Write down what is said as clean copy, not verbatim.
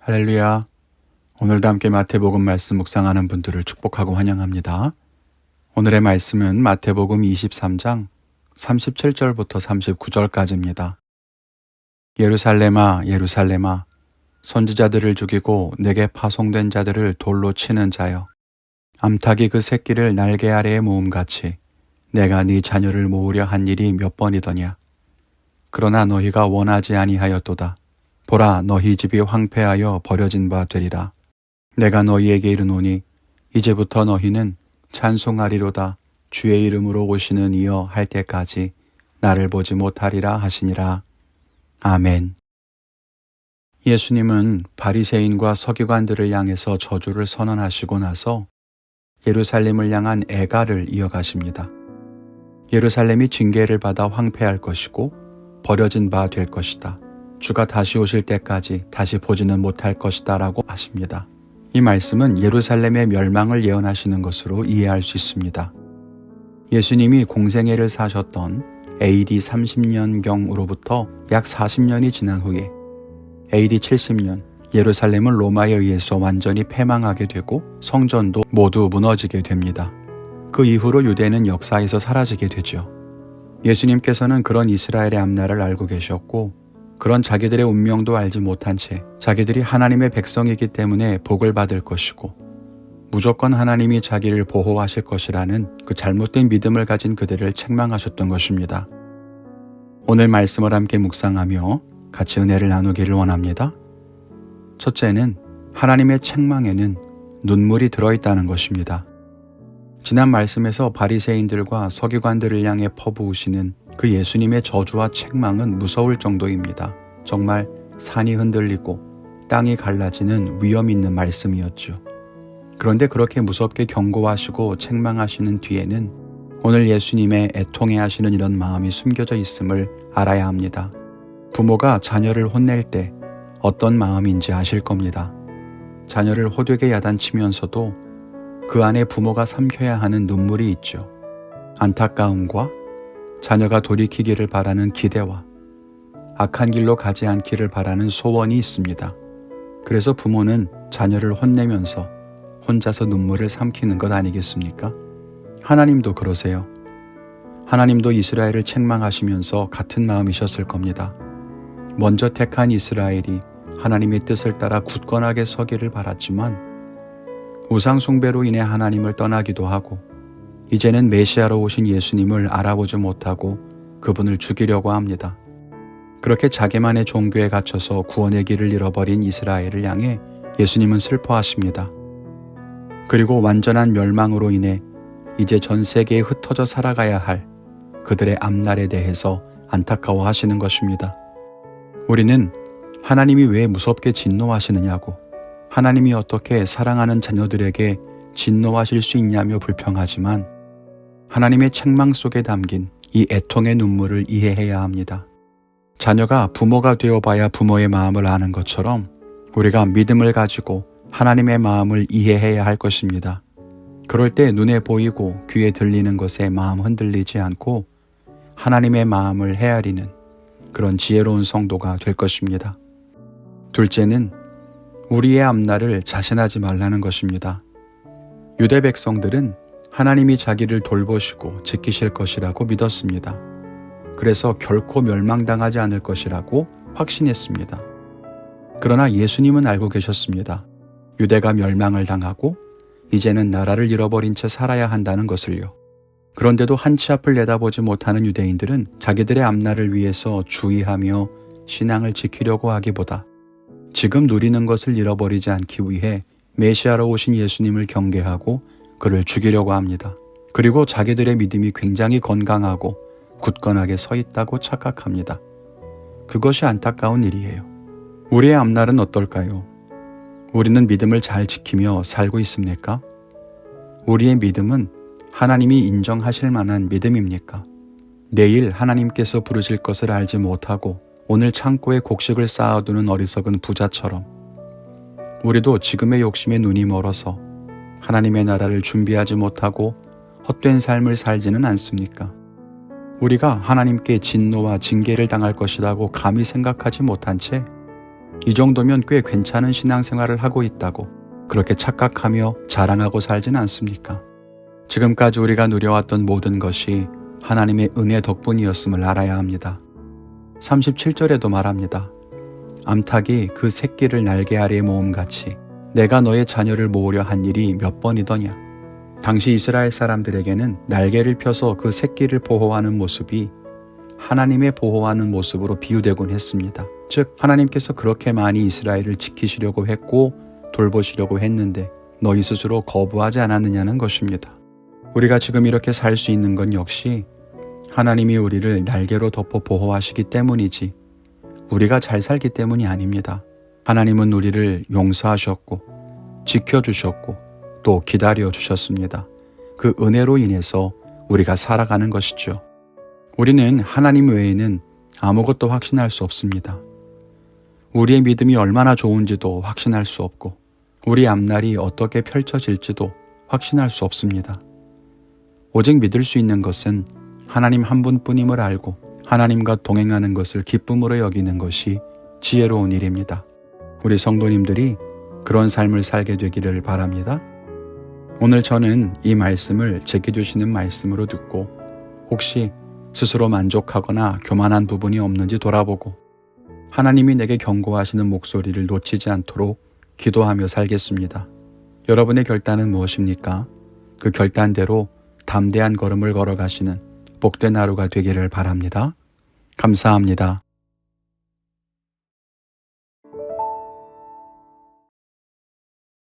할렐루야. 오늘도 함께 마태복음 말씀 묵상하는 분들을 축복하고 환영합니다. 오늘의 말씀은 마태복음 23장 37절부터 39절까지입니다. 예루살렘아, 예루살렘아, 선지자들을 죽이고 내게 파송된 자들을 돌로 치는 자여, 암탉이 그 새끼를 날개 아래에 모음같이 내가 네 자녀를 모으려 한 일이 몇 번이더냐. 그러나 너희가 원하지 아니하였도다. 보라, 너희 집이 황폐하여 버려진 바 되리라. 내가 너희에게 이르노니 이제부터 너희는 찬송하리로다. 주의 이름으로 오시는 이여 할 때까지 나를 보지 못하리라 하시니라. 아멘. 예수님은 바리새인과 서기관들을 향해서 저주를 선언하시고 나서 예루살렘을 향한 애가를 이어가십니다. 예루살렘이 징계를 받아 황폐할 것이고 버려진 바 될 것이다. 주가 다시 오실 때까지 다시 보지는 못할 것이다 라고 하십니다. 이 말씀은 예루살렘의 멸망을 예언하시는 것으로 이해할 수 있습니다. 예수님이 공생애를 사셨던 AD 30년경으로부터 약 40년이 지난 후에 AD 70년 예루살렘은 로마에 의해서 완전히 패망하게 되고 성전도 모두 무너지게 됩니다. 그 이후로 유대는 역사에서 사라지게 되죠. 예수님께서는 그런 이스라엘의 앞날을 알고 계셨고 그런 자기들의 운명도 알지 못한 채 자기들이 하나님의 백성이기 때문에 복을 받을 것이고 무조건 하나님이 자기를 보호하실 것이라는 그 잘못된 믿음을 가진 그들을 책망하셨던 것입니다. 오늘 말씀을 함께 묵상하며 같이 은혜를 나누기를 원합니다. 첫째는 하나님의 책망에는 눈물이 들어있다는 것입니다. 지난 말씀에서 바리새인들과 서기관들을 향해 퍼부으시는 그 예수님의 저주와 책망은 무서울 정도입니다. 정말 산이 흔들리고 땅이 갈라지는 위험 있는 말씀이었죠. 그런데 그렇게 무섭게 경고하시고 책망하시는 뒤에는 오늘 예수님의 애통해 하시는 이런 마음이 숨겨져 있음을 알아야 합니다. 부모가 자녀를 혼낼 때 어떤 마음인지 아실 겁니다. 자녀를 호되게 야단치면서도 그 안에 부모가 삼켜야 하는 눈물이 있죠. 안타까움과 자녀가 돌이키기를 바라는 기대와 악한 길로 가지 않기를 바라는 소원이 있습니다. 그래서 부모는 자녀를 혼내면서 혼자서 눈물을 삼키는 것 아니겠습니까? 하나님도 그러세요. 하나님도 이스라엘을 책망하시면서 같은 마음이셨을 겁니다. 먼저 택한 이스라엘이 하나님의 뜻을 따라 굳건하게 서기를 바랐지만 우상 숭배로 인해 하나님을 떠나기도 하고 이제는 메시아로 오신 예수님을 알아보지 못하고 그분을 죽이려고 합니다. 그렇게 자기만의 종교에 갇혀서 구원의 길을 잃어버린 이스라엘을 향해 예수님은 슬퍼하십니다. 그리고 완전한 멸망으로 인해 이제 전 세계에 흩어져 살아가야 할 그들의 앞날에 대해서 안타까워하시는 것입니다. 우리는 하나님이 왜 무섭게 진노하시느냐고, 하나님이 어떻게 사랑하는 자녀들에게 진노하실 수 있냐며 불평하지만 하나님의 책망 속에 담긴 이 애통의 눈물을 이해해야 합니다. 자녀가 부모가 되어봐야 부모의 마음을 아는 것처럼 우리가 믿음을 가지고 하나님의 마음을 이해해야 할 것입니다. 그럴 때 눈에 보이고 귀에 들리는 것에 마음 흔들리지 않고 하나님의 마음을 헤아리는 그런 지혜로운 성도가 될 것입니다. 둘째는 우리의 앞날을 자신하지 말라는 것입니다. 유대 백성들은 하나님이 자기를 돌보시고 지키실 것이라고 믿었습니다. 그래서 결코 멸망당하지 않을 것이라고 확신했습니다. 그러나 예수님은 알고 계셨습니다. 유대가 멸망을 당하고 이제는 나라를 잃어버린 채 살아야 한다는 것을요. 그런데도 한치 앞을 내다보지 못하는 유대인들은 자기들의 앞날을 위해서 주의하며 신앙을 지키려고 하기보다 지금 누리는 것을 잃어버리지 않기 위해 메시아로 오신 예수님을 경계하고 그를 죽이려고 합니다. 그리고 자기들의 믿음이 굉장히 건강하고 굳건하게 서 있다고 착각합니다. 그것이 안타까운 일이에요. 우리의 앞날은 어떨까요? 우리는 믿음을 잘 지키며 살고 있습니까? 우리의 믿음은 하나님이 인정하실 만한 믿음입니까? 내일 하나님께서 부르실 것을 알지 못하고 오늘 창고에 곡식을 쌓아두는 어리석은 부자처럼 우리도 지금의 욕심에 눈이 멀어서 하나님의 나라를 준비하지 못하고 헛된 삶을 살지는 않습니까? 우리가 하나님께 진노와 징계를 당할 것이라고 감히 생각하지 못한 채 이 정도면 꽤 괜찮은 신앙생활을 하고 있다고 그렇게 착각하며 자랑하고 살진 않습니까? 지금까지 우리가 누려왔던 모든 것이 하나님의 은혜 덕분이었음을 알아야 합니다. 37절에도 말합니다. 암탉이 그 새끼를 날개 아래에 모음같이 내가 너의 자녀를 모으려 한 일이 몇 번이더냐. 당시 이스라엘 사람들에게는 날개를 펴서 그 새끼를 보호하는 모습이 하나님의 보호하는 모습으로 비유되곤 했습니다. 즉 하나님께서 그렇게 많이 이스라엘을 지키시려고 했고 돌보시려고 했는데 너희 스스로 거부하지 않았느냐는 것입니다. 우리가 지금 이렇게 살 수 있는 건 역시 하나님이 우리를 날개로 덮어 보호하시기 때문이지 우리가 잘 살기 때문이 아닙니다. 하나님은 우리를 용서하셨고 지켜주셨고 또 기다려주셨습니다. 그 은혜로 인해서 우리가 살아가는 것이죠. 우리는 하나님 외에는 아무것도 확신할 수 없습니다. 우리의 믿음이 얼마나 좋은지도 확신할 수 없고 우리 앞날이 어떻게 펼쳐질지도 확신할 수 없습니다. 오직 믿을 수 있는 것은 하나님 한 분뿐임을 알고 하나님과 동행하는 것을 기쁨으로 여기는 것이 지혜로운 일입니다. 우리 성도님들이 그런 삶을 살게 되기를 바랍니다. 오늘 저는 이 말씀을 제게 주시는 말씀으로 듣고 혹시 스스로 만족하거나 교만한 부분이 없는지 돌아보고 하나님이 내게 경고하시는 목소리를 놓치지 않도록 기도하며 살겠습니다. 여러분의 결단은 무엇입니까? 그 결단대로 담대한 걸음을 걸어가시는 복된 하루가 되기를 바랍니다. 감사합니다.